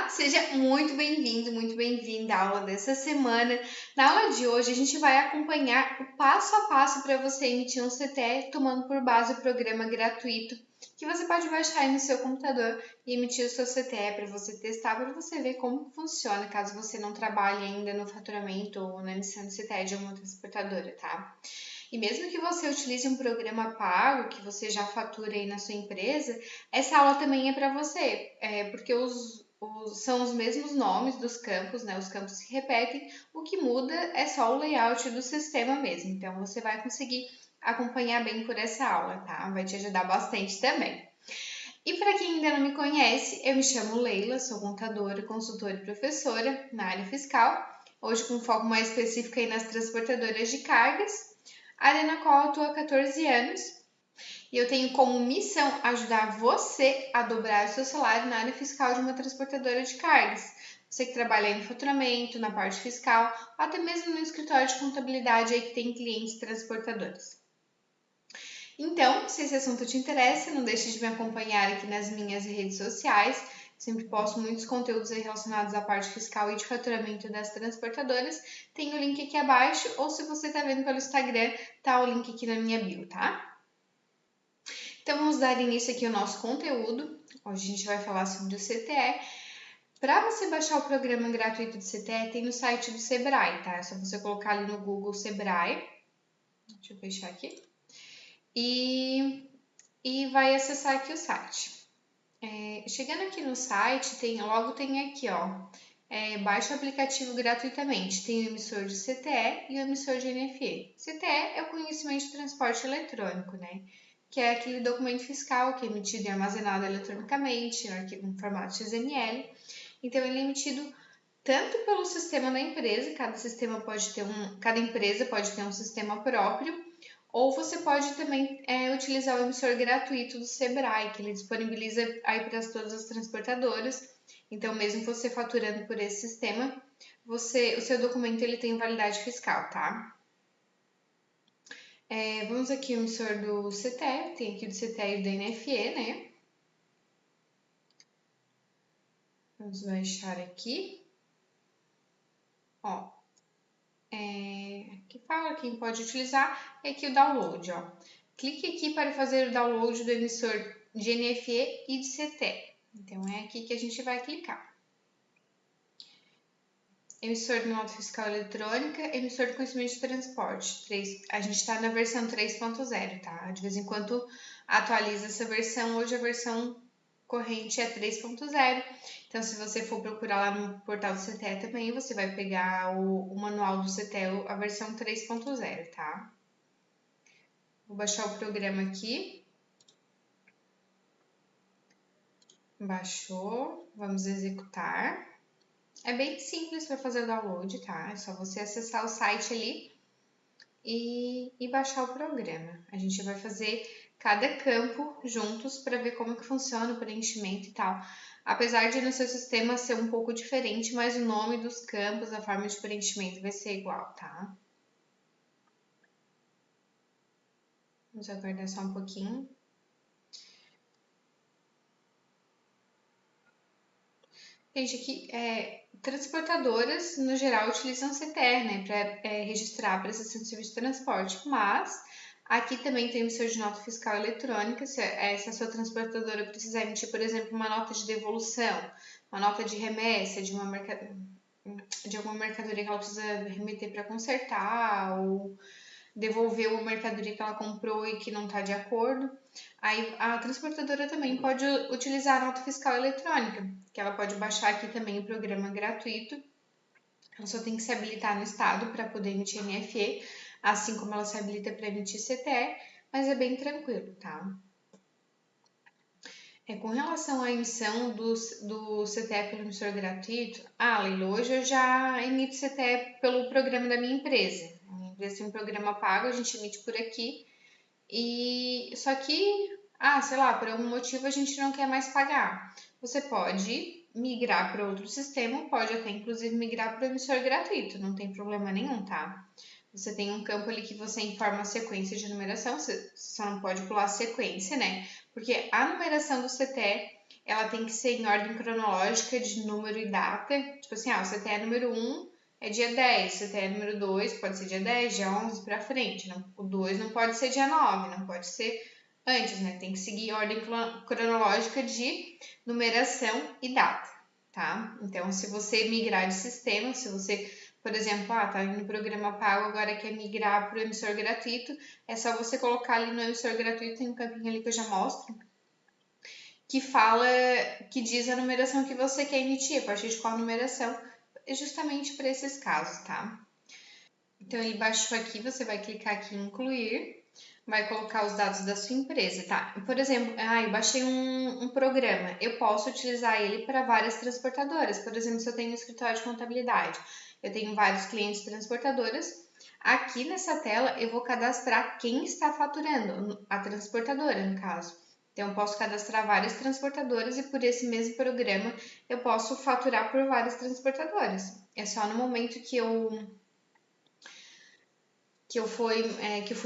Olá, seja muito bem-vindo, muito bem-vinda à aula dessa semana. Na aula de hoje, a gente vai acompanhar o passo a passo para você emitir um CTE, tomando por base o programa gratuito que você pode baixar aí no seu computador e emitir o seu CTE para você testar, para você ver como funciona, caso você não trabalhe ainda no faturamento ou na emissão de CTE de alguma transportadora, tá? E mesmo que você utilize um programa pago, que você já fatura aí na sua empresa, essa aula também é para você, porque são os mesmos nomes dos campos, né? Os campos se repetem, o que muda é só o layout do sistema mesmo. Então, você vai conseguir acompanhar bem por essa aula, tá? Vai te ajudar bastante também. E para quem ainda não me conhece, eu me chamo Leila, sou contadora, consultora e professora na área fiscal, hoje com foco mais específico aí nas transportadoras de cargas, área na qual eu atuo há 14 anos, e eu tenho como missão ajudar você a dobrar o seu salário na área fiscal de uma transportadora de cargas. Você que trabalha aí no faturamento, na parte fiscal, ou até mesmo no escritório de contabilidade aí que tem clientes transportadores. Então, se esse assunto te interessa, não deixe de me acompanhar aqui nas minhas redes sociais. Sempre posto muitos conteúdos aí relacionados à parte fiscal e de faturamento das transportadoras. Tem o link aqui abaixo, ou se você está vendo pelo Instagram, tá o link aqui na minha bio, tá? Então, vamos dar início aqui ao nosso conteúdo. Hoje a gente vai falar sobre o CTE. Para você baixar o programa gratuito do CTE, tem no site do Sebrae, tá? É só você colocar ali no Google Sebrae. Deixa eu fechar aqui. E vai acessar aqui o site. Chegando aqui no site, logo tem aqui, ó. Baixa o aplicativo gratuitamente. Tem o emissor de CTE e o emissor de NFE. CTE é o conhecimento de transporte eletrônico, né? Que é aquele documento fiscal que é emitido e armazenado eletronicamente, no arquivo em formato XML. Então, ele é emitido tanto pelo sistema da empresa, cada empresa pode ter um sistema próprio, ou você pode também utilizar o emissor gratuito do Sebrae, que ele disponibiliza aí para todas as transportadoras. Então, mesmo você faturando por esse sistema, o seu documento ele tem validade fiscal, tá? Vamos aqui ao emissor do CTE, tem aqui do CTE e do NFE, né? Vamos baixar aqui. Ó, que fala quem pode utilizar, é aqui o download, ó. Clique aqui para fazer o download do emissor de NFE e de CTE. Então, é aqui que a gente vai clicar. Emissor de nota fiscal eletrônica, emissor de conhecimento de transporte. A gente está na versão 3.0, tá? De vez em quando atualiza essa versão. Hoje a versão corrente é 3.0. Então, se você for procurar lá no portal do CTE também, você vai pegar o manual do CTE, a versão 3.0, tá? Vou baixar o programa aqui. Baixou. Vamos executar. É bem simples para fazer o download, tá? É só você acessar o site ali e baixar o programa. A gente vai fazer cada campo juntos para ver como que funciona o preenchimento e tal. Apesar de no seu sistema ser um pouco diferente, mas o nome dos campos, a forma de preenchimento vai ser igual, tá? Vamos aguardar só um pouquinho. Gente, aqui, transportadoras, no geral, utilizam CTE, né, para registrar a prestação de serviço de transporte, mas aqui também tem o emissor de nota fiscal eletrônica, se a sua transportadora precisar emitir, por exemplo, uma nota de devolução, uma nota de remessa de alguma mercadoria que ela precisa remeter para consertar, ou devolver uma mercadoria que ela comprou e que não está de acordo. Aí a transportadora também pode utilizar a nota fiscal eletrônica, que ela pode baixar aqui também o programa gratuito. Ela só tem que se habilitar no estado para poder emitir NFE, assim como ela se habilita para emitir CTE, mas é bem tranquilo, tá? Com relação à emissão do CTE pelo emissor gratuito, Leila, hoje eu já emito CTE pelo programa da minha empresa. A minha empresa tem um programa pago, a gente emite por aqui. Só que, sei lá, por algum motivo a gente não quer mais pagar. Você pode migrar para outro sistema, pode até inclusive migrar para o emissor gratuito, não tem problema nenhum, tá? Você tem um campo ali que você informa a sequência de numeração, você só não pode pular a sequência, né? Porque a numeração do CTE ela tem que ser em ordem cronológica de número e data. Tipo assim, o CTE número 1 é dia 10, CTE número 2 pode ser dia 10, dia 11 para frente. Não, o 2 não pode ser dia 9, não pode ser antes, né? Tem que seguir ordem cronológica de numeração e data, tá? Então, se você migrar de sistema, se você, por exemplo, tá no programa pago, agora quer migrar para o emissor gratuito, é só você colocar ali no emissor gratuito, tem um campinho ali que eu já mostro, que fala, que diz a numeração que você quer emitir, a partir de qual numeração, é justamente para esses casos, tá? Então, ele baixou aqui, você vai clicar aqui em incluir, vai colocar os dados da sua empresa, tá? Por exemplo, eu baixei um programa, eu posso utilizar ele para várias transportadoras. Por exemplo, se eu tenho um escritório de contabilidade, eu tenho vários clientes transportadoras, aqui nessa tela eu vou cadastrar quem está faturando, a transportadora, no caso. Então, eu posso cadastrar várias transportadoras e por esse mesmo programa eu posso faturar por várias transportadoras. É só no momento que eu for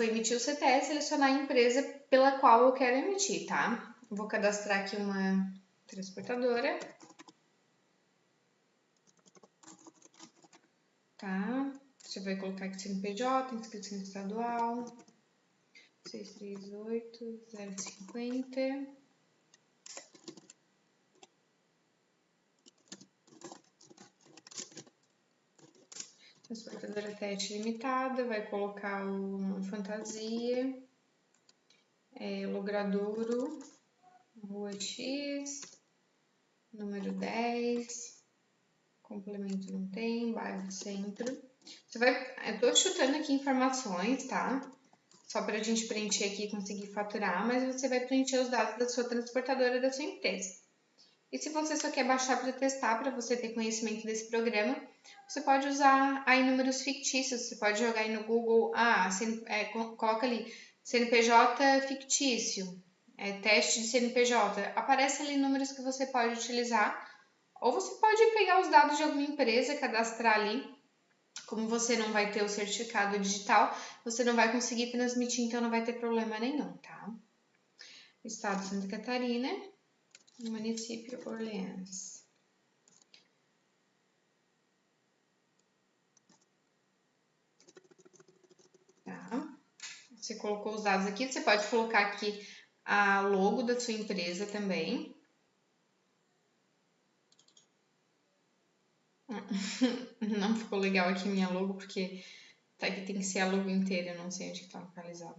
emitir o CTE, selecionar a empresa pela qual eu quero emitir, tá? Vou cadastrar aqui uma transportadora, tá? Você vai colocar aqui CNPJ, inscrição estadual, 638-050. Transportadora TET limitada, vai colocar uma fantasia, Logradouro, Rua X, número 10, complemento não tem, bairro Centro. Eu tô chutando aqui informações, tá? Só pra gente preencher aqui e conseguir faturar, mas você vai preencher os dados da sua transportadora da sua empresa. E se você só quer baixar para testar, para você ter conhecimento desse programa, você pode usar aí números fictícios. Você pode jogar aí no Google, coloca ali CNPJ fictício, teste de CNPJ. Aparece ali números que você pode utilizar. Ou você pode pegar os dados de alguma empresa, cadastrar ali. Como você não vai ter o certificado digital, você não vai conseguir transmitir, então não vai ter problema nenhum, tá? Estado de Santa Catarina, município Orleans. Tá? Você colocou os dados aqui, você pode colocar aqui a logo da sua empresa também. Não ficou legal aqui minha logo, porque tá aqui tem que ser a logo inteira, eu não sei onde está localizado.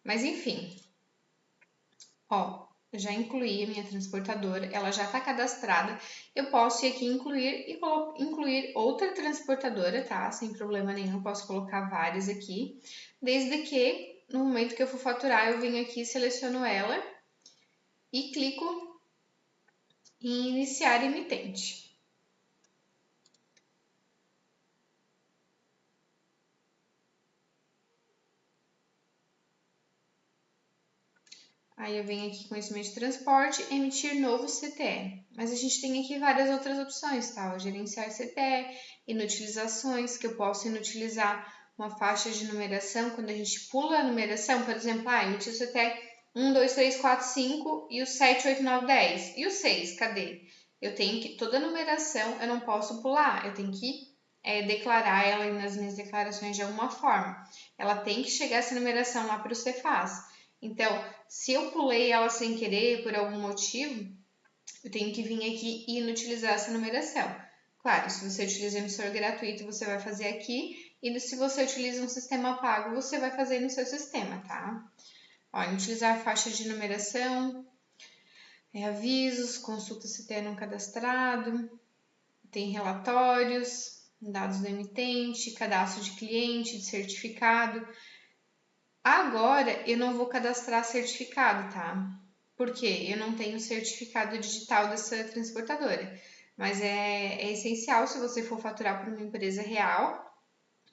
Mas enfim, eu já incluí a minha transportadora, ela já está cadastrada. Eu posso ir aqui incluir e incluir outra transportadora, tá? Sem problema nenhum, posso colocar várias aqui. Desde que no momento que eu for faturar, eu venho aqui, seleciono ela e clico em iniciar emitente. Aí eu venho aqui conhecimento de transporte, emitir novo CTE. Mas a gente tem aqui várias outras opções, tá? O gerenciar CTE, inutilizações, que eu posso inutilizar uma faixa de numeração. Quando a gente pula a numeração, por exemplo, emitir o CTE 1, 2, 3, 4, 5 e o 7, 8, 9, 10. E o 6, cadê? Eu tenho que, toda numeração eu não posso pular, eu tenho que declarar ela nas minhas declarações de alguma forma. Ela tem que chegar essa numeração lá para o Cefaz. Então, se eu pulei ela sem querer por algum motivo, eu tenho que vir aqui e inutilizar essa numeração. Claro, se você utiliza emissor gratuito, você vai fazer aqui, e se você utiliza um sistema pago, você vai fazer no seu sistema, tá? Inutilizar a faixa de numeração, avisos, consulta se tem um cadastrado, tem relatórios, dados do emitente, cadastro de cliente, de certificado. Agora eu não vou cadastrar certificado, tá? Porque eu não tenho certificado digital dessa transportadora. Mas é essencial, se você for faturar para uma empresa real,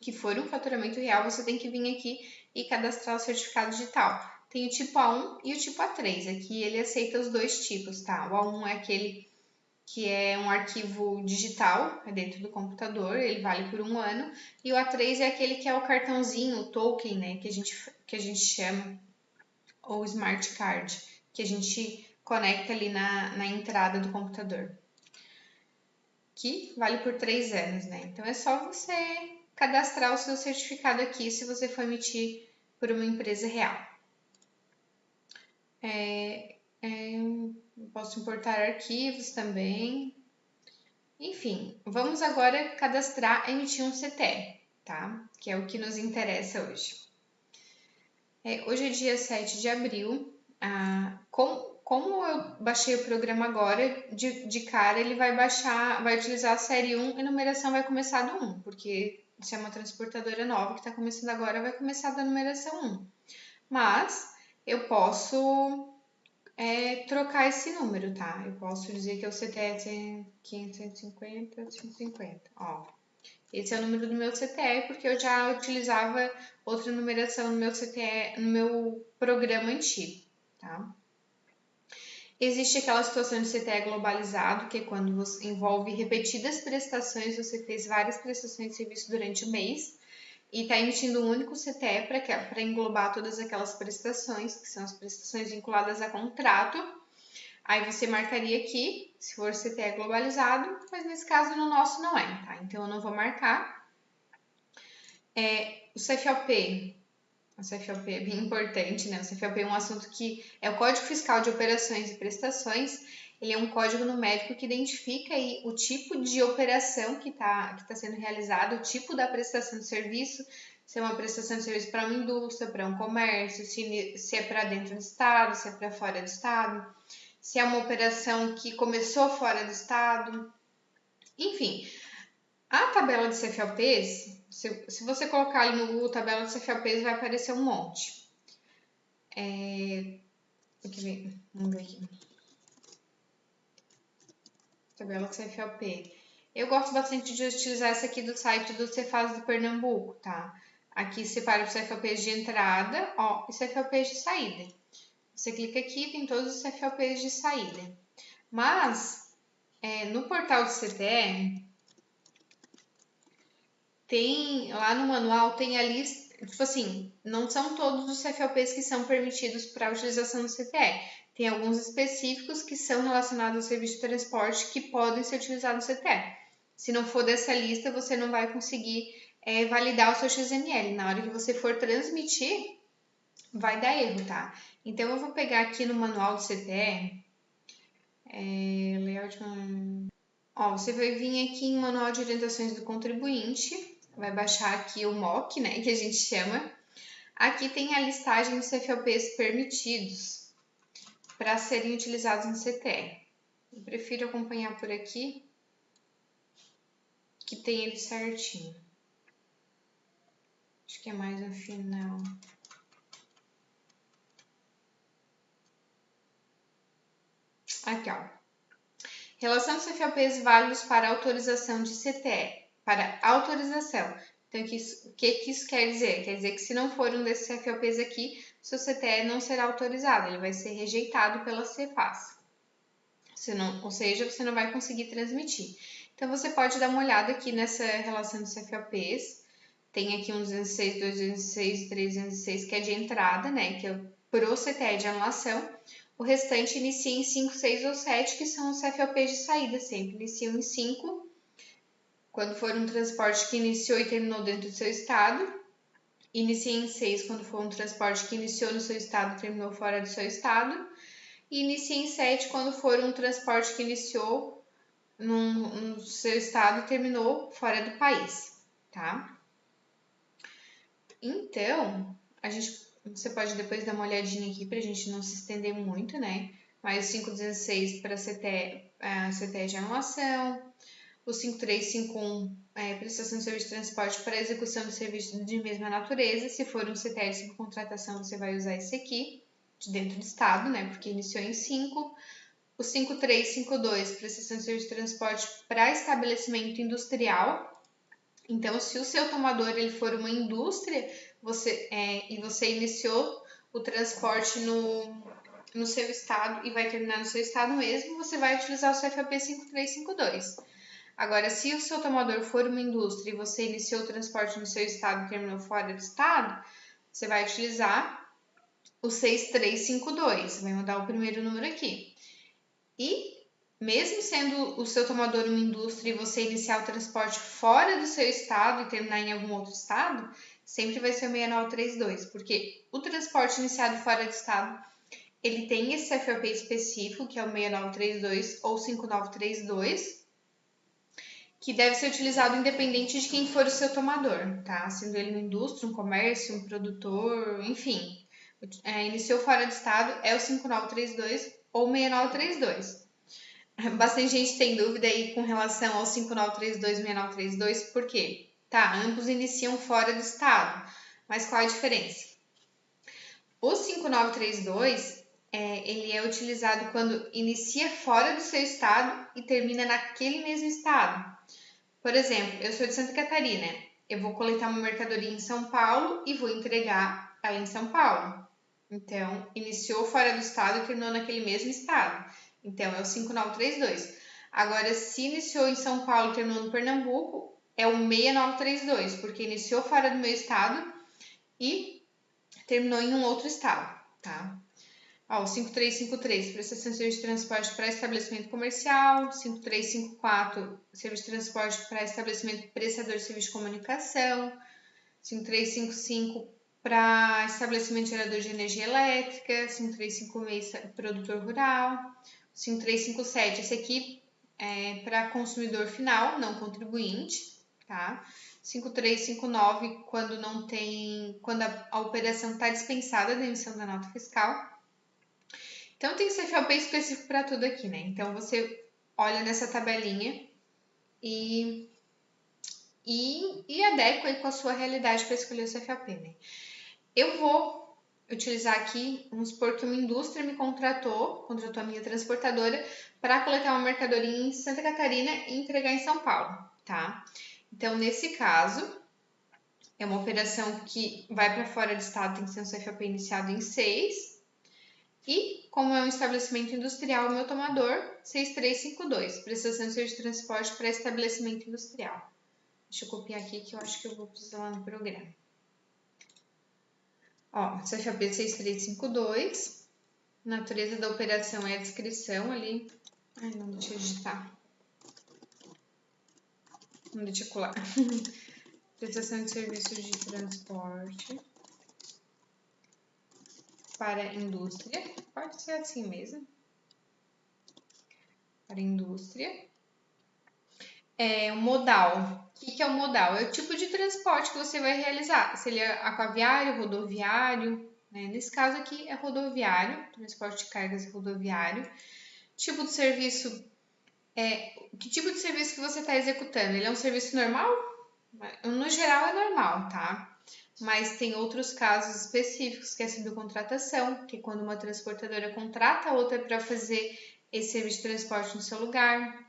que for um faturamento real, você tem que vir aqui e cadastrar o certificado digital. Tem o tipo A1 e o tipo A3. Aqui ele aceita os dois tipos, tá? O A1 é aquele que é um arquivo digital, dentro do computador, ele vale por 1 ano, e o A3 é aquele que é o cartãozinho, o token, né, que a gente chama, ou smart card, que a gente conecta ali na entrada do computador, que vale por 3 anos, né? Então é só você cadastrar o seu certificado aqui se você for emitir por uma empresa real. Posso importar arquivos também. Enfim, vamos agora cadastrar, emitir um CTE, tá? Que é o que nos interessa hoje. Hoje é dia 7 de abril. Como eu baixei o programa agora, de cara ele vai utilizar a série 1 e a numeração vai começar do 1, porque se é uma transportadora nova que está começando agora, vai começar da numeração 1. Mas eu posso trocar esse número, tá? Eu posso dizer que é o CTE 550, 150, ó. Esse é o número do meu CTE, porque eu já utilizava outra numeração no meu CTE, no meu programa antigo, tá? Existe aquela situação de CTE globalizado, que é quando você envolve repetidas prestações, você fez várias prestações de serviço durante o mês e está emitindo um único CTE para englobar todas aquelas prestações, que são as prestações vinculadas a contrato. Aí você marcaria aqui, se for CTE globalizado, mas nesse caso no nosso não é, tá? Então eu não vou marcar. O CFOP é bem importante, né? O CFOP é um assunto que é o Código Fiscal de Operações e Prestações. Ele é um código numérico que identifica aí o tipo de operação que tá sendo realizada, o tipo da prestação de serviço, se é uma prestação de serviço para uma indústria, para um comércio, se é para dentro do estado, se é para fora do estado, se é uma operação que começou fora do estado. Enfim, a tabela de CFOPs, se você colocar ali no Google tabela de CFOPs, vai aparecer um monte. Vamos ver aqui. Tabela de CFOP. Eu gosto bastante de utilizar essa aqui do site do Cefaz do Pernambuco, tá? Aqui separa os CFOPs de entrada, ó, e CFOPs de saída. Você clica aqui, tem todos os CFOPs de saída. Mas, no portal do CTE, lá no manual tem a lista, tipo assim, não são todos os CFOPs que são permitidos para a utilização do CTE. Tem alguns específicos que são relacionados ao serviço de transporte que podem ser utilizados no CTE. Se não for dessa lista, você não vai conseguir validar o seu XML. Na hora que você for transmitir, vai dar erro, tá? Então, eu vou pegar aqui no manual do CTE, layout. Ó, você vai vir aqui em Manual de Orientações do Contribuinte, vai baixar aqui o MOC, né, que a gente chama. Aqui tem a listagem dos CFOPs permitidos para serem utilizados no CTE. Eu prefiro acompanhar por aqui, que tem ele certinho. Acho que é mais no final. Aqui, ó. Relação dos CFOPs válidos para autorização de CTE. Para autorização. Então, o que isso quer dizer? Quer dizer que se não for um desses CFOPs aqui, seu CTE não será autorizado, ele vai ser rejeitado pela Cefaz. Ou seja, você não vai conseguir transmitir. Então, você pode dar uma olhada aqui nessa relação de CFOPs. Tem aqui um 206, 206 e 306, que é de entrada, né? Que é pro CTE de anulação. O restante inicia em 5, 6 ou 7, que são os CFOPs de saída sempre. Iniciam em 5, quando for um transporte que iniciou e terminou dentro do seu estado. Inicia em 6, quando for um transporte que iniciou no seu estado e terminou fora do seu estado. E inicia em 7, quando for um transporte que iniciou no seu estado e terminou fora do país, tá? Então, você pode depois dar uma olhadinha aqui para a gente não se estender muito, né? Mas o 516 para CTE de anulação, o 5351 prestação de serviço de transporte para execução de serviços de mesma natureza. Se for um CTE de subcontratação, você vai usar esse aqui, de dentro do estado, né? Porque iniciou em 5. O 5352, prestação de serviço de transporte para estabelecimento industrial. Então, se o seu tomador ele for uma indústria, e você iniciou o transporte no seu estado e vai terminar no seu estado mesmo, você vai utilizar o CFOP 5352. Agora, se o seu tomador for uma indústria e você iniciou o transporte no seu estado e terminou fora do estado, você vai utilizar o 6352, vai mudar o primeiro número aqui. E mesmo sendo o seu tomador uma indústria e você iniciar o transporte fora do seu estado e terminar em algum outro estado, sempre vai ser o 6932, porque o transporte iniciado fora do estado, ele tem esse CFOP específico, que é o 6932 ou 5932, que deve ser utilizado independente de quem for o seu tomador, tá? Sendo ele uma indústria, um comércio, um produtor, enfim. Iniciou fora do estado, é o 5932 ou 6932. Bastante gente tem dúvida aí com relação ao 5932 e 6932, por quê? Tá, ambos iniciam fora do estado, mas qual a diferença? O 5932, ele é utilizado quando inicia fora do seu estado e termina naquele mesmo estado. Por exemplo, eu sou de Santa Catarina, eu vou coletar uma mercadoria em São Paulo e vou entregar ela em São Paulo. Então, iniciou fora do estado e terminou naquele mesmo estado. Então, é o 5932. Agora, se iniciou em São Paulo e terminou no Pernambuco, é o 6932, porque iniciou fora do meu estado e terminou em um outro estado, tá? Ó, o 5353, prestação de serviço de transporte para estabelecimento comercial. 5354, serviço de transporte para estabelecimento prestador de serviço de comunicação. 5355, para estabelecimento gerador de energia elétrica. 5356, produtor rural. 5357, esse aqui é para consumidor final, não contribuinte, tá? 5359, quando não tem, quando a operação está dispensada da emissão da nota fiscal. Então tem CFOP específico para tudo aqui, né? Então você olha nessa tabelinha e adequa aí com a sua realidade para escolher o CFOP, né? Eu vou utilizar aqui, vamos supor que uma indústria me contratou a minha transportadora para coletar uma mercadoria em Santa Catarina e entregar em São Paulo, tá? Então, nesse caso, é uma operação que vai para fora do estado, tem que ser um CFOP iniciado em 6. E, como é um estabelecimento industrial, o meu tomador, 6352, prestação de serviço de transporte para estabelecimento industrial. Deixa eu copiar aqui que eu acho que eu vou precisar lá no programa. Ó, CFOP 6352, natureza da operação é a descrição ali. Ai, não, deixa eu digitar. Não deixa eu colar. Prestação de serviço de transporte para indústria. Pode ser assim mesmo. Para indústria. O modal. O que é o modal? É o tipo de transporte que você vai realizar. Se ele é aquaviário, rodoviário, né? Nesse caso aqui é rodoviário, transporte de cargas rodoviário. Tipo de serviço, que tipo de serviço que você está executando? Ele é um serviço normal? No geral é normal, tá? Mas tem outros casos específicos, que é a subcontratação, que é quando uma transportadora contrata a outra para fazer esse serviço de transporte no seu lugar.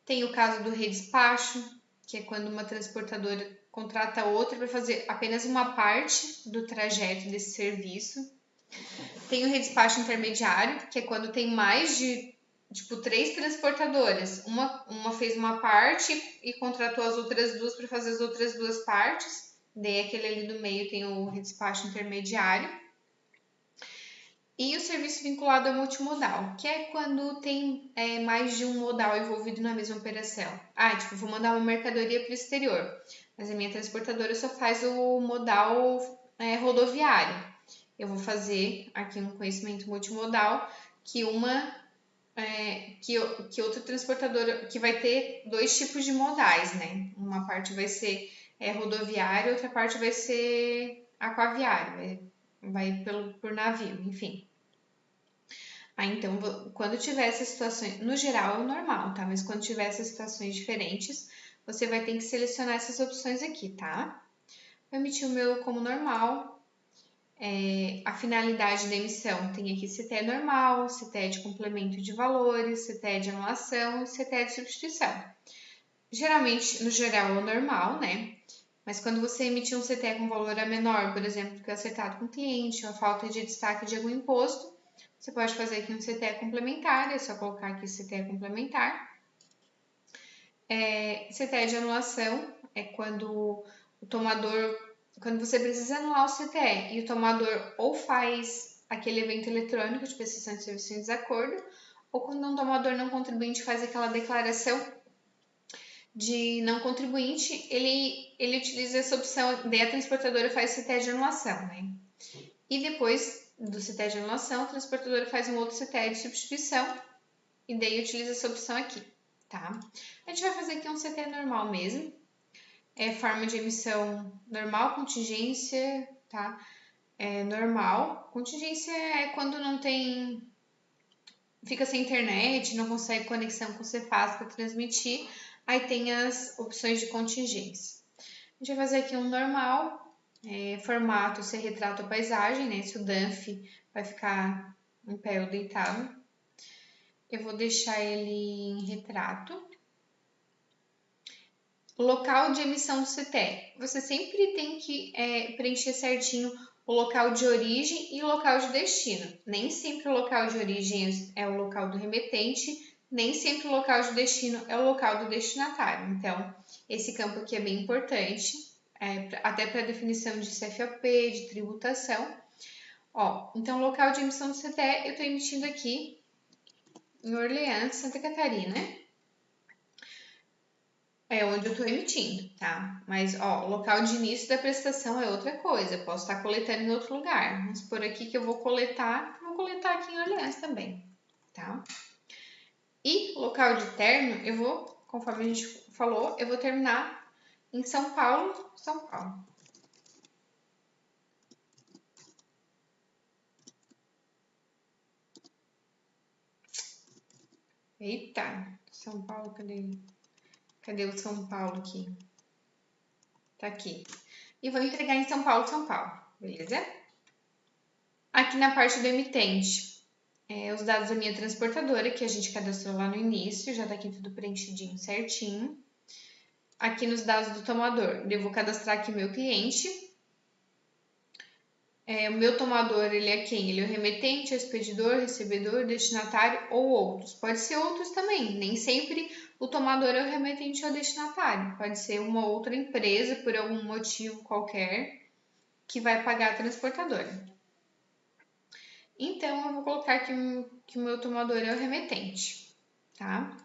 Tem o caso do redespacho, que é quando uma transportadora contrata outra para fazer apenas uma parte do trajeto desse serviço. Tem o redespacho intermediário, que é quando tem mais de, 3 transportadoras. Uma fez uma parte e contratou as outras duas para fazer as outras duas partes. Daí aquele ali do meio tem o redespacho intermediário. E o serviço vinculado ao multimodal, que é quando tem mais de um modal envolvido na mesma operação. Vou mandar uma mercadoria para o exterior, mas a minha transportadora só faz o modal rodoviário. Eu vou fazer aqui um conhecimento multimodal que que outra transportadora, que vai ter 2 tipos de modais, né? Uma parte vai ser rodoviário, outra parte vai ser aquaviário, vai por navio, enfim. Então, quando tiver essas situações, no geral é normal, tá? Mas quando tiver essas situações diferentes, você vai ter que selecionar essas opções aqui, tá? Vou emitir o meu como normal. A finalidade da emissão tem aqui se é normal, se é de complemento de valores, se é de anulação, se é de substituição. Geralmente, no geral, é o normal, né? Mas quando você emitir um CTE com valor a menor, por exemplo, que é acertado com o cliente, ou a falta de destaque de algum imposto, você pode fazer aqui um CTE complementar, é só colocar aqui CTE complementar. CTE de anulação é quando quando você precisa anular o CTE e o tomador ou faz aquele evento eletrônico de prestação de serviço em desacordo, ou quando um tomador não contribuinte faz aquela declaração de não contribuinte, ele utiliza essa opção, daí a transportadora faz CTE de anulação, né? E depois do CTE de anulação, a transportadora faz um outro CTE de substituição e daí utiliza essa opção aqui, tá? A gente vai fazer aqui um CTE normal mesmo, forma de emissão normal, contingência, tá? Normal. Contingência é quando não tem, fica sem internet, não consegue conexão com o Cefaz para transmitir, aí tem as opções de contingência. A gente vai fazer aqui um normal, formato se retrato a paisagem, né? Se o DANF vai ficar em pé ou deitado. Eu vou deixar ele em retrato. Local de emissão do CTE. Você sempre tem que preencher certinho o local de origem e o local de destino. Nem sempre o local de origem é o local do remetente, nem sempre o local de destino é o local do destinatário. Então, esse campo aqui é bem importante, até para definição de CFOP, de tributação. Então, local de emissão do CTE, eu estou emitindo aqui em Orleans, Santa Catarina. É onde eu estou emitindo, tá? Mas, o local de início da prestação é outra coisa. Eu posso estar coletando em outro lugar. Vamos por aqui que eu vou coletar aqui em Orleans também, tá? E local de término, eu vou, conforme a gente falou, eu vou terminar em São Paulo, São Paulo. Eita, São Paulo, cadê? Cadê o São Paulo aqui? Tá aqui. E vou entregar em São Paulo, São Paulo, beleza? Aqui na parte do emitente, os dados da minha transportadora, que a gente cadastrou lá no início, já tá aqui tudo preenchidinho certinho. Aqui nos dados do tomador, eu vou cadastrar aqui meu cliente. O meu tomador, ele é quem? Ele é o remetente, o expedidor, recebedor, destinatário ou outros. Pode ser outros também, nem sempre o tomador é o remetente ou o destinatário. Pode ser uma outra empresa, por algum motivo qualquer, que vai pagar a transportadora. Então, eu vou colocar aqui que o meu tomador é o remetente, tá?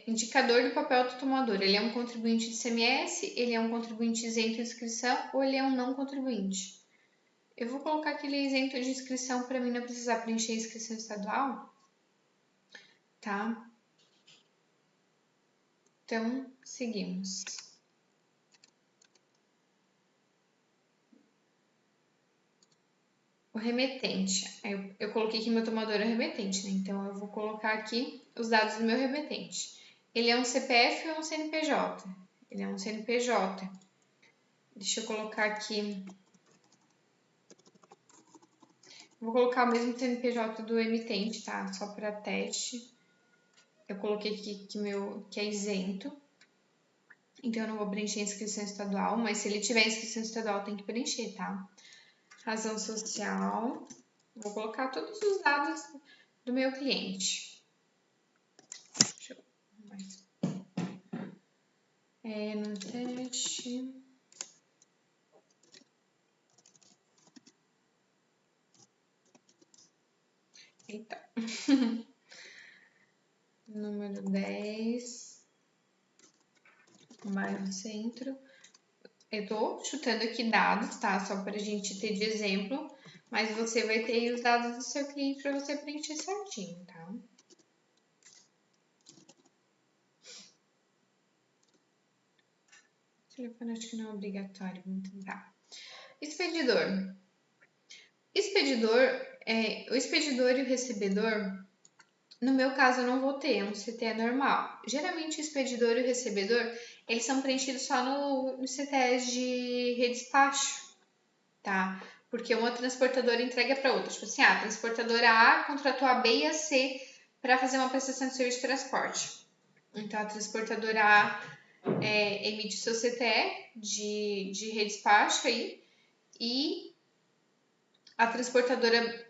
Indicador do papel do tomador. Ele é um contribuinte de ICMS, ele é um contribuinte isento de inscrição ou ele é um não contribuinte? Eu vou colocar que ele é isento de inscrição para mim não precisar preencher a inscrição estadual, tá? Então, seguimos. O remetente. Eu coloquei que meu tomador é remetente, né? Então, eu vou colocar aqui os dados do meu remetente. Ele é um CPF ou um CNPJ? Ele é um CNPJ. Deixa eu colocar aqui. Vou colocar o mesmo CNPJ do emitente, tá? Só para teste. Eu coloquei aqui que é isento. Então, eu não vou preencher a inscrição estadual, mas se ele tiver inscrição estadual, tem que preencher, tá? Razão social. Vou colocar todos os dados do meu cliente. Deixa eu mais. No teste. Eita. Número 10. Bairro Centro. Eu tô chutando aqui dados, tá? Só pra gente ter de exemplo. Mas você vai ter aí os dados do seu cliente para você preencher certinho, tá? O telefone acho que não é obrigatório, vamos tentar. Expedidor. O expedidor e o recebedor, no meu caso eu não vou ter, é um CTE normal. Geralmente o expedidor e o recebedor, eles são preenchidos só no CTEs de redespacho, tá? Porque uma transportadora entrega para outra. Tipo assim, a transportadora A contratou a B e a C para fazer uma prestação de serviço de transporte. Então, a transportadora A emite o seu CTE de redespacho aí e a transportadora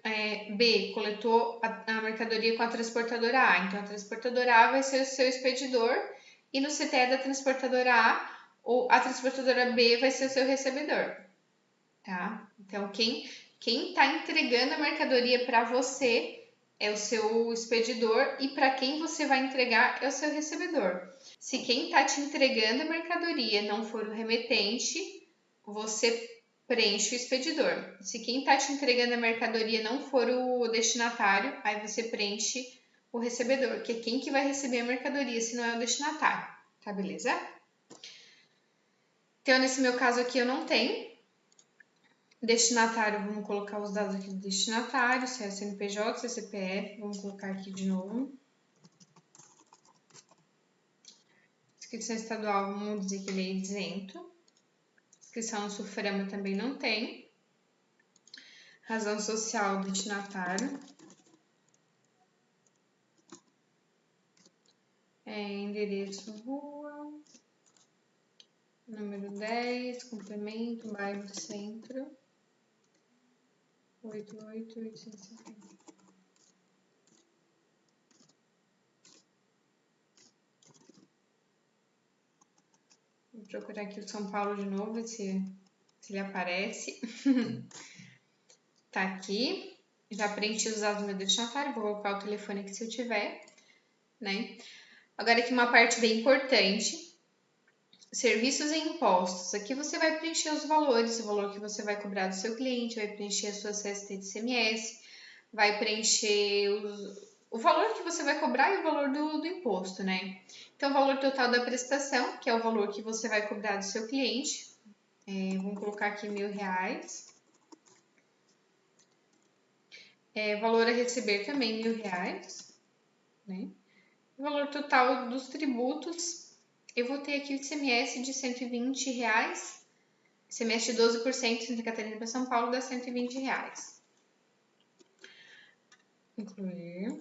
B coletou a mercadoria com a transportadora A. Então, a transportadora A vai ser o seu expedidor e no CTE da transportadora A, a transportadora B vai ser o seu recebedor, tá? Então, quem está entregando a mercadoria para você é o seu expedidor e para quem você vai entregar é o seu recebedor. Se quem está te entregando a mercadoria não for o remetente, você preenche o expedidor. Se quem está te entregando a mercadoria não for o destinatário, aí você preenche o recebedor, que é quem que vai receber a mercadoria, se não é o destinatário, tá beleza? Então, nesse meu caso aqui, eu não tenho destinatário, vamos colocar os dados aqui do destinatário, se é CNPJ, se é CPF, vamos colocar aqui de novo. Inscrição estadual, vamos dizer que ele é isento. Inscrição no SUFRAMA também não tem. Razão social do destinatário. Endereço, rua. Número 10, complemento, bairro Centro. 88850. Vou procurar aqui o São Paulo de novo, ver se ele aparece. Tá aqui. Já preenchi os dados do meu destinatário, vou colocar o telefone aqui se eu tiver, né? Agora aqui uma parte bem importante. Serviços e impostos. Aqui você vai preencher os valores, o valor que você vai cobrar do seu cliente, vai preencher a sua CST de ICMS, vai preencher o valor que você vai cobrar e o valor do imposto, né? Então, o valor total da prestação, que é o valor que você vai cobrar do seu cliente, vamos colocar aqui R$1.000. Valor a receber também R$1.000, né? O valor total dos tributos, eu vou ter aqui o ICMS de R$120, ICMS de 12% Santa Catarina para São Paulo dá R$120. Incluir.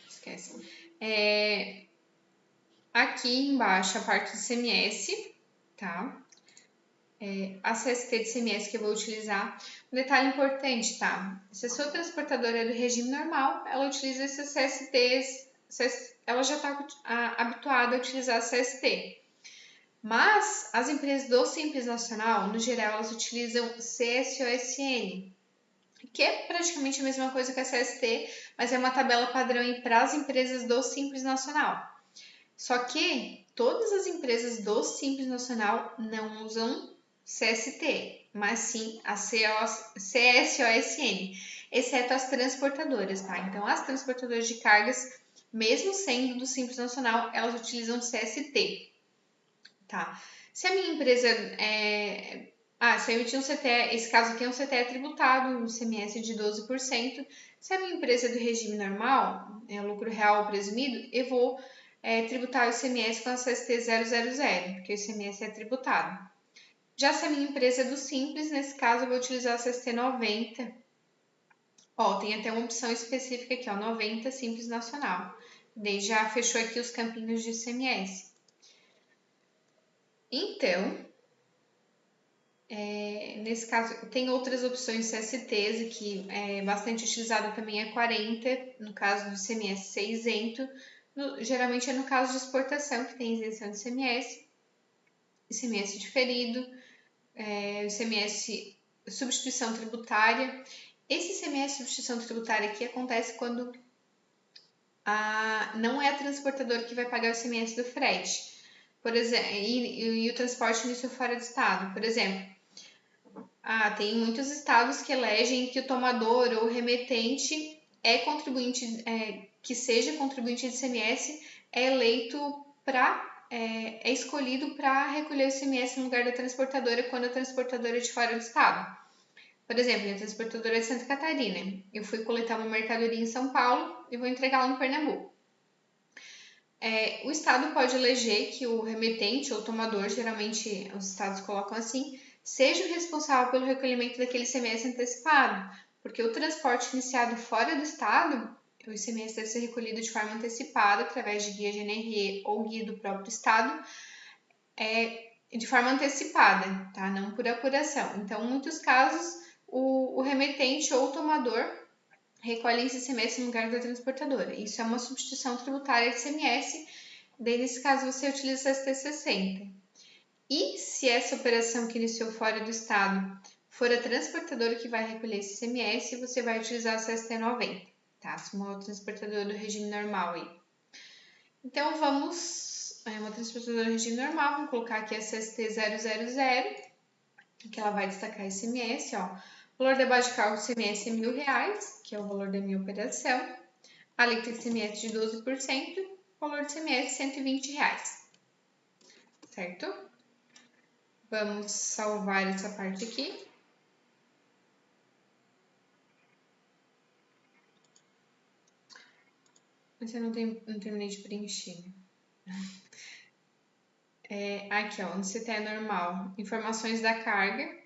Esquece. Aqui embaixo a parte do ICMS, tá? A CST de ICMS que eu vou utilizar. Um detalhe importante, tá? Se a sua transportadora é do regime normal, ela utiliza esses CSTs, ela já está habituada a utilizar a CST. Mas as empresas do Simples Nacional, no geral, elas utilizam CSOSN, que é praticamente a mesma coisa que a CST, mas é uma tabela padrão para as empresas do Simples Nacional. Só que todas as empresas do Simples Nacional não usam CST, mas sim a CSOSN, exceto as transportadoras, tá? Então, as transportadoras de cargas, mesmo sendo do Simples Nacional, elas utilizam CST, tá? Se a minha empresa se eu emitir um CTE, esse caso aqui é um CTE tributado, um ICMS de 12%. Se a minha empresa é do regime normal, lucro real presumido, eu vou tributar o ICMS com a CST 000, porque o ICMS é tributado. Já se a minha empresa é do Simples, nesse caso eu vou utilizar a CST 90. Tem até uma opção específica aqui, 90 Simples Nacional. Daí já fechou aqui os campinhos de ICMS. Então, nesse caso, tem outras opções CSTs, que é bastante utilizada também é 40, no caso do ICMS ser isento. Geralmente é no caso de exportação que tem isenção de ICMS, ICMS diferido, ICMS substituição tributária. Esse ICMS substituição tributária aqui acontece quando não é a transportadora que vai pagar o ICMS do frete, por exemplo, e o transporte nisso fora do estado. Por exemplo, tem muitos estados que elegem que o tomador ou o remetente é contribuinte, que seja contribuinte de ICMS, é eleito é escolhido para recolher o ICMS no lugar da transportadora quando a transportadora é de fora do estado. Por exemplo, a transportadora é de Santa Catarina. Eu fui coletar uma mercadoria em São Paulo e vou entregá-la em Pernambuco. O estado pode eleger que o remetente ou tomador, geralmente os estados colocam assim, seja o responsável pelo recolhimento daquele ICMS antecipado, porque o transporte iniciado fora do estado, o ICMS deve ser recolhido de forma antecipada, através de guia GNRE ou guia do próprio estado, de forma antecipada, tá? Não por apuração. Então, em muitos casos, o remetente ou o tomador recolhem esse ICMS no lugar da transportadora. Isso é uma substituição tributária de ICMS, daí nesse caso você utiliza a CST 60. E se essa operação que iniciou fora do estado for a transportadora que vai recolher esse ICMS, você vai utilizar a CST 90, tá? Se uma transportadora do regime normal aí. Então vamos, uma transportadora do regime normal, vamos colocar aqui a CST 000, que ela vai destacar ICMS, ó. O valor da base de cálculo do ICMS é R$1.000, que é o valor da minha operação. A alíquota de ICMS de 12%, o valor do ICMS R$120, certo? Vamos salvar essa parte aqui. Mas eu não terminei de preencher. Aqui, ó, no CTE normal, informações da carga.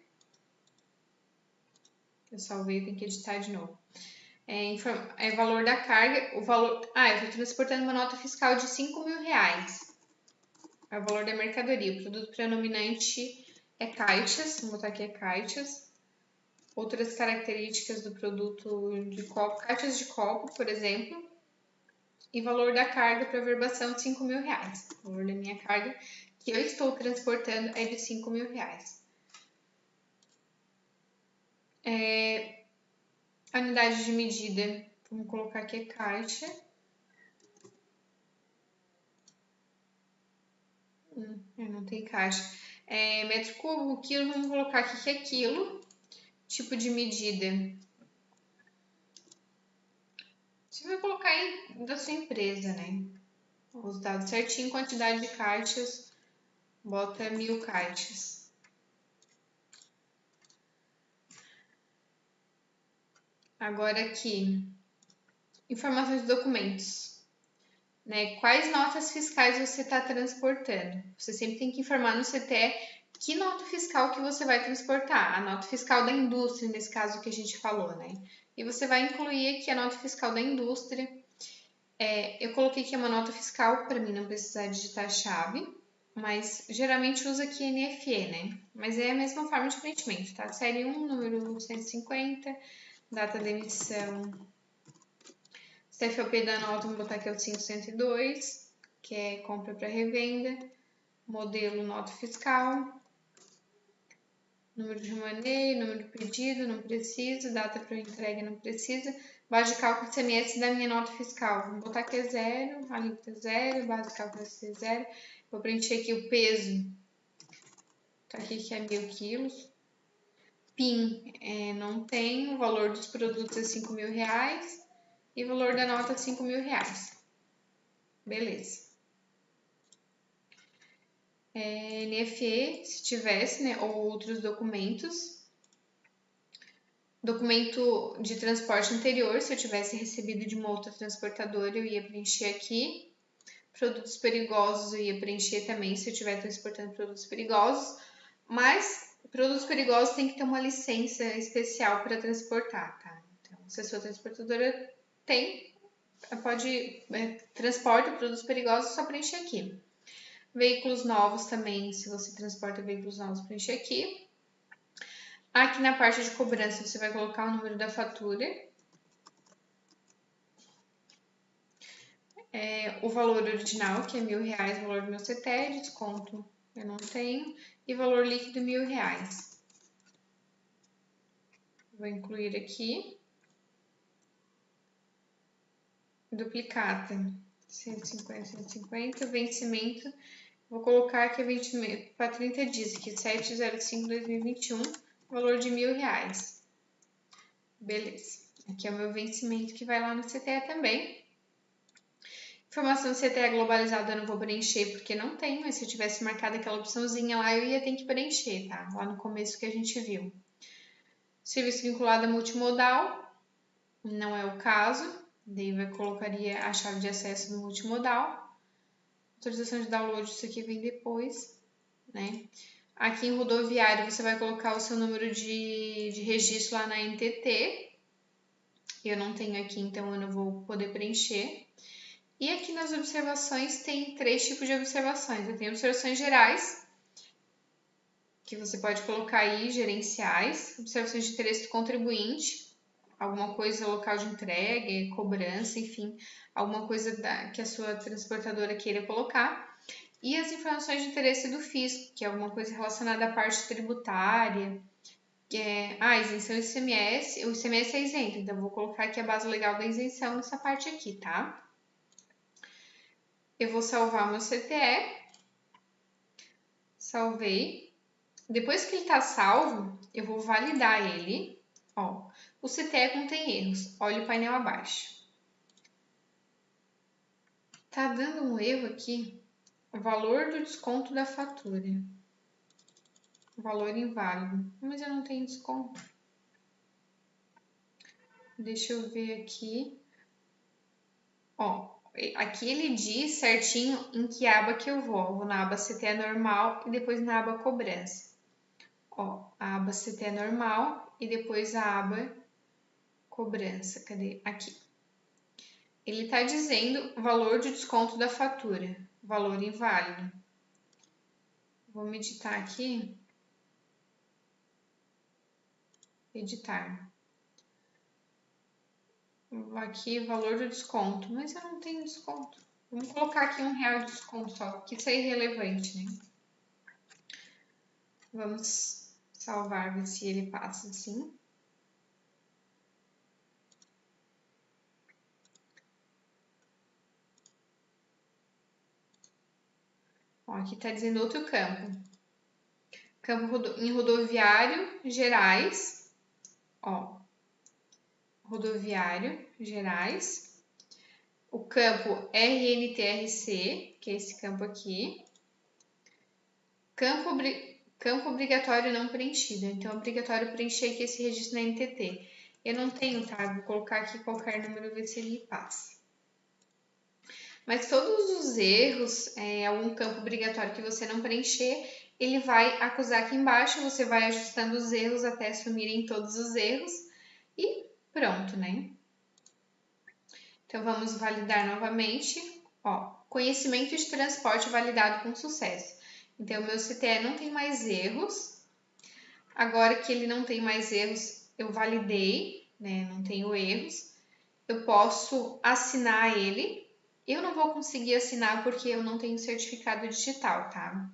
Eu salvei, tem que editar de novo. Valor da carga, o valor... eu estou transportando uma nota fiscal de R$5.000. É o valor da mercadoria. O produto predominante é caixas, vou botar aqui caixas. Outras características do produto de copo, caixas de copo, por exemplo. E valor da carga para verbação de R$5.000. O valor da minha carga que eu estou transportando é de R$5.000. A unidade de medida, vamos colocar aqui caixa. Não tem caixa. Metro cubo, quilo, vamos colocar aqui que é quilo. Tipo de medida. Você vai colocar aí da sua empresa, né? Os dados certinho, quantidade de caixas, bota 1.000 caixas. Agora aqui, informações de documentos. Né? Quais notas fiscais você está transportando? Você sempre tem que informar no CTE que nota fiscal que você vai transportar. A nota fiscal da indústria, nesse caso que a gente falou, né? E você vai incluir aqui a nota fiscal da indústria. Eu coloquei aqui uma nota fiscal para mim não precisar digitar a chave, mas geralmente usa aqui NFE, né? Mas é a mesma forma de preenchimento, tá? Série 1, número 150, data de emissão. CFOP da nota, vamos botar aqui é o 5102, que é compra para revenda. Modelo nota fiscal. Número de remaneio, número de pedido, não precisa. Data para entrega, não precisa. Base de cálculo ICMS da minha nota fiscal. Vou botar aqui é 0, alíquota 0, base de cálculo é 0. Vou preencher aqui o peso. Tá aqui que é 1.000 quilos. PIN não tem, o valor dos produtos é R$5.000 e o valor da nota é R$5.000. Beleza. NFE, se tivesse, né, ou outros documentos. Documento de transporte anterior, se eu tivesse recebido de uma outra transportadora, eu ia preencher aqui. Produtos perigosos, eu ia preencher também, se eu estiver transportando produtos perigosos. Mas produtos perigosos tem que ter uma licença especial para transportar, tá? Então, se a sua transportadora transporta produtos perigosos, só preencher aqui. Veículos novos também, se você transporta veículos novos, preencher aqui. Aqui na parte de cobrança, você vai colocar o número da fatura. O valor original, que é R$1.000, o valor do meu CTE, desconto eu não tenho. E valor líquido R$1.000. Vou incluir aqui. Duplicata, 150, 150. Vencimento, vou colocar aqui vencimento para 30 dias, aqui 7/05/2021, valor de R$1.000. Beleza. Aqui é o meu vencimento que vai lá no CTE também. Informação do CTE globalizado eu não vou preencher porque não tem, mas se eu tivesse marcado aquela opçãozinha lá, eu ia ter que preencher, tá? Lá no começo que a gente viu. Serviço vinculado a multimodal, não é o caso, daí eu colocaria a chave de acesso no multimodal. Autorização de download, isso aqui vem depois, né? Aqui em rodoviário, você vai colocar o seu número de registro lá na NTT. Eu não tenho aqui, então eu não vou poder preencher. E aqui nas observações tem 3 tipos de observações. Eu tenho observações gerais, que você pode colocar aí, gerenciais, observações de interesse do contribuinte, alguma coisa local de entrega, cobrança, enfim, alguma coisa que a sua transportadora queira colocar. e as informações de interesse do fisco, que é alguma coisa relacionada à parte tributária. Isenção do ICMS. O ICMS é isento, então eu vou colocar aqui a base legal da isenção nessa parte aqui, tá? Eu vou salvar o meu CTE. Salvei. Depois que ele está salvo, eu vou validar ele. Ó, o CTE contém erros. Olha o painel abaixo. Tá dando um erro aqui. O valor do desconto da fatura. Valor inválido. Mas eu não tenho desconto. Deixa eu ver aqui. Ó, aqui ele diz certinho em que aba que eu vou. Eu vou na aba CTE normal e depois na aba cobrança. Ó, a aba CTE normal e depois a aba cobrança. Cadê? Aqui. Ele está dizendo o valor de desconto da fatura. Valor inválido. Vou me editar aqui. Editar. Aqui, valor do desconto. Mas eu não tenho desconto. Vamos colocar aqui R$1 de desconto só, que isso é irrelevante, né? Vamos salvar, ver se ele passa assim. Ó, aqui está dizendo outro campo. Campo em rodoviário, Gerais. Ó, rodoviário, Gerais. O campo RNTRC, que é esse campo aqui. Campo obrigatório não preenchido. Então, é obrigatório preencher aqui esse registro na NTT. Eu não tenho, tá? Vou colocar aqui qualquer número e ver se ele passa. Mas todos os erros, algum campo obrigatório que você não preencher, ele vai acusar aqui embaixo, você vai ajustando os erros até sumirem todos os erros e pronto, né? Então, vamos validar novamente. Ó, conhecimento de transporte validado com sucesso. Então, o meu CTE não tem mais erros. Agora que ele não tem mais erros, eu validei, né? Não tenho erros. Eu posso assinar ele. Eu não vou conseguir assinar porque eu não tenho certificado digital, tá?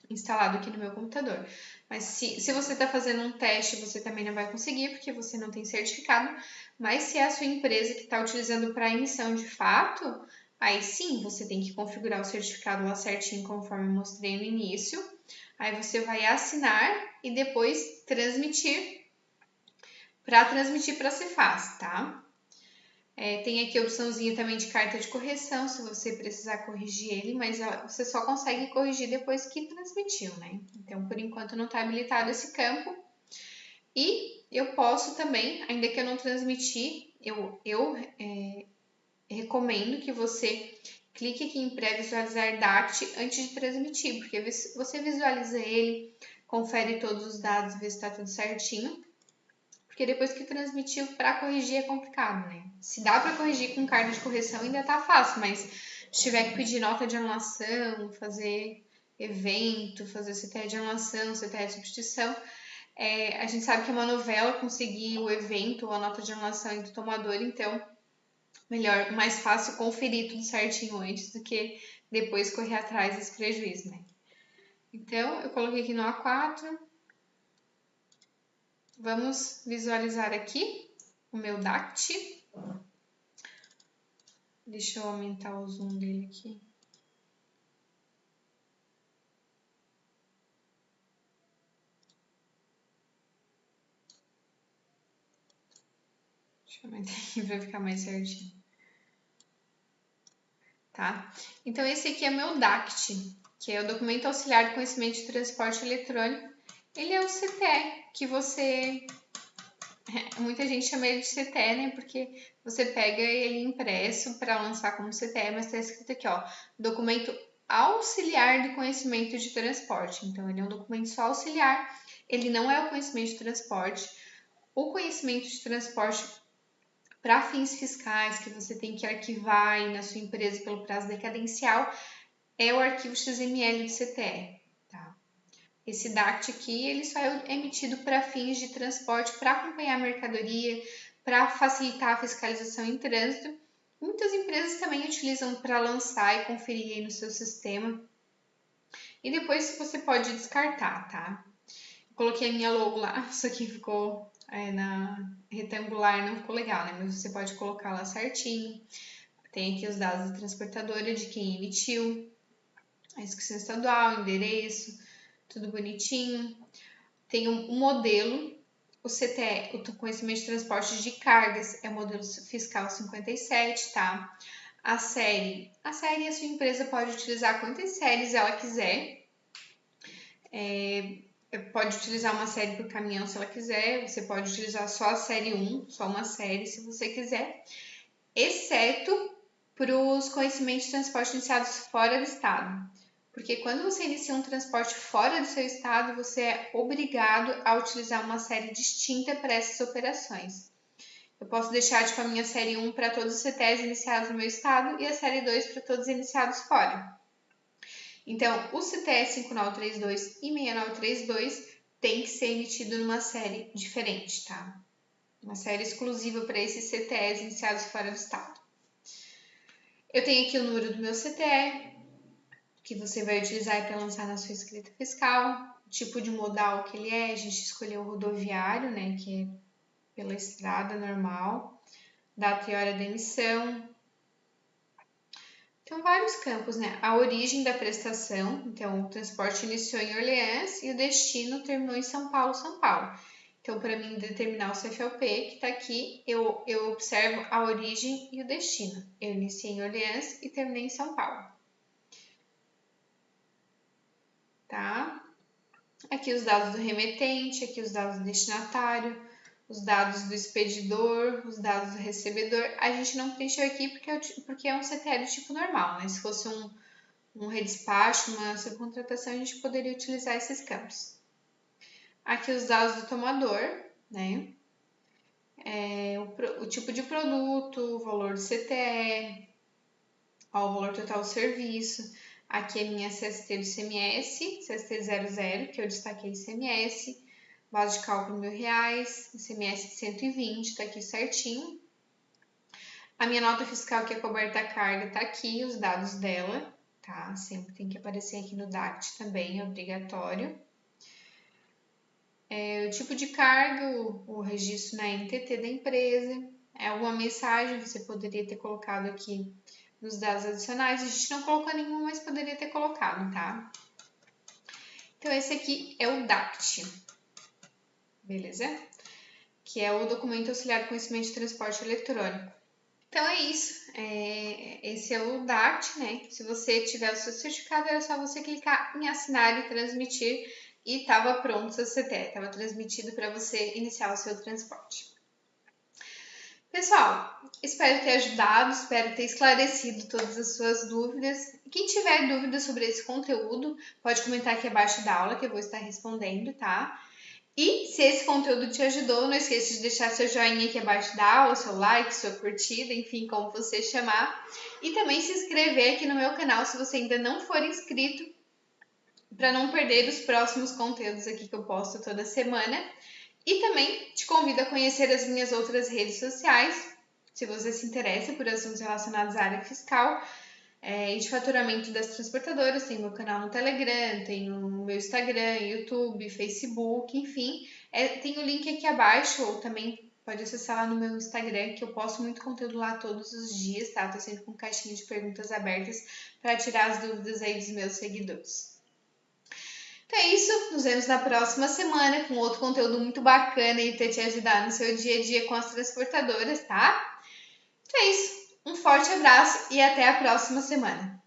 Instalado aqui no meu computador. Mas se você está fazendo um teste, você também não vai conseguir porque você não tem certificado. Mas se é a sua empresa que está utilizando para emissão de fato, aí sim você tem que configurar o certificado lá certinho, conforme eu mostrei no início. Aí você vai assinar e depois transmitir para a Cefaz, tá? Tem aqui a opçãozinha também de carta de correção, se você precisar corrigir ele, mas você só consegue corrigir depois que transmitiu, né? Então, por enquanto, não está habilitado esse campo. E eu posso também, ainda que eu não transmiti, eu recomendo que você clique aqui em pré-visualizar DACT antes de transmitir, porque você visualiza ele, confere todos os dados, vê se está tudo certinho. Porque depois que transmitiu, para corrigir é complicado, né? Se dá para corrigir com carta de correção, ainda tá fácil, mas se tiver que pedir nota de anulação, fazer evento, fazer CTE de anulação, CTE de substituição, a gente sabe que é uma novela conseguir o evento ou a nota de anulação entre o tomador, então melhor, mais fácil conferir tudo certinho antes do que depois correr atrás desse prejuízo, né? Então, eu coloquei aqui no A4. Vamos visualizar aqui o meu DACT. Deixa eu aumentar o zoom dele aqui. Deixa eu aumentar aqui para ficar mais certinho. Tá? Então, esse aqui é meu DACT, que é o Documento Auxiliar de Conhecimento de Transporte Eletrônico. Ele é o CTE, que você... Muita gente chama ele de CTE, né? Porque você pega ele impresso para lançar como CTE, mas está escrito aqui, ó, Documento Auxiliar de Conhecimento de Transporte. Então, ele é um documento só auxiliar, ele não é o conhecimento de transporte. O conhecimento de transporte para fins fiscais, que você tem que arquivar aí na sua empresa pelo prazo decadencial, é o arquivo XML do CTE. Tá? Esse DACT aqui, ele só é emitido para fins de transporte, para acompanhar a mercadoria, para facilitar a fiscalização em trânsito. Muitas empresas também utilizam para lançar e conferir aí no seu sistema E depois você pode descartar, tá? Coloquei a minha logo lá, isso aqui ficou na retangular, não ficou legal, né? Mas você pode colocar lá certinho. Tem aqui os dados da transportadora, de quem emitiu, a inscrição estadual, endereço, tudo bonitinho. Tem um modelo, o CTE, o conhecimento de transporte de cargas, é o modelo fiscal 57, tá? A série a sua empresa pode utilizar quantas séries ela quiser. Pode utilizar uma série por caminhão se ela quiser, você pode utilizar só a série 1, só uma série se você quiser, exceto para os conhecimentos de transporte iniciados fora do estado. Porque quando você inicia um transporte fora do seu estado, você é obrigado a utilizar uma série distinta para essas operações. Eu posso deixar tipo, a minha série 1 para todos os CTEs iniciados no meu estado e a série 2 para todos os iniciados fora. Então, o CTE 5932 e 6932 tem que ser emitido numa série diferente, tá? Uma série exclusiva para esses CTEs iniciados fora do estado. Eu tenho aqui o número do meu CTE, que você vai utilizar para lançar na sua escrita fiscal, o tipo de modal que ele é, a gente escolheu o rodoviário, né, que é pela estrada normal, data e hora da emissão. Então, vários campos, né? A origem da prestação, então o transporte iniciou em Orleans e o destino terminou em São Paulo, São Paulo. Então, para mim determinar o CFLP, que está aqui, eu observo a origem e o destino. Eu iniciei em Orleans e terminei em São Paulo. Tá? Aqui os dados do remetente, aqui os dados do destinatário, os dados do expedidor, os dados do recebedor. A gente não preencheu aqui porque é um CTE do tipo normal, né? Se fosse um redespacho, uma subcontratação, a gente poderia utilizar esses campos. Aqui os dados do tomador, né? O tipo de produto, o valor do CTE, o valor total do serviço. Aqui é minha CST do ICMS, CST 00, que eu destaquei ICMS, base de cálculo R$1.000, ICMS de 120, tá aqui certinho. A minha nota fiscal que é coberta a carga tá aqui, os dados dela, tá? Sempre tem que aparecer aqui no DACT também, é obrigatório. O tipo de carga, o registro na NTT da empresa, alguma mensagem você poderia ter colocado aqui nos dados adicionais. A gente não colocou nenhuma, mas poderia ter colocado, tá? Então, esse aqui é o DACT, beleza? Que é o documento auxiliar de conhecimento de transporte eletrônico. Então, é isso. Esse é o DACT, né? Se você tiver o seu certificado, era só você clicar em assinar e transmitir e estava pronto o seu CTE, estava transmitido para você iniciar o seu transporte. Pessoal, espero ter ajudado, espero ter esclarecido todas as suas dúvidas. Quem tiver dúvidas sobre esse conteúdo, pode comentar aqui abaixo da aula que eu vou estar respondendo, tá? E se esse conteúdo te ajudou, não esqueça de deixar seu joinha aqui abaixo da aula, seu like, sua curtida, enfim, como você chamar. E também se inscrever aqui no meu canal se você ainda não for inscrito, para não perder os próximos conteúdos aqui que eu posto toda semana. E também te convido a conhecer as minhas outras redes sociais, se você se interessa por assuntos relacionados à área fiscal e de faturamento das transportadoras. Tem meu canal no Telegram, tem o meu Instagram, YouTube, Facebook, enfim. Tem o link aqui abaixo, ou também pode acessar lá no meu Instagram, que eu posto muito conteúdo lá todos os dias, tá? Tô sempre com caixinha de perguntas abertas para tirar as dúvidas aí dos meus seguidores. Então é isso, nos vemos na próxima semana com outro conteúdo muito bacana e para te ajudar no seu dia a dia com as transportadoras, tá? Então é isso, um forte abraço e até a próxima semana.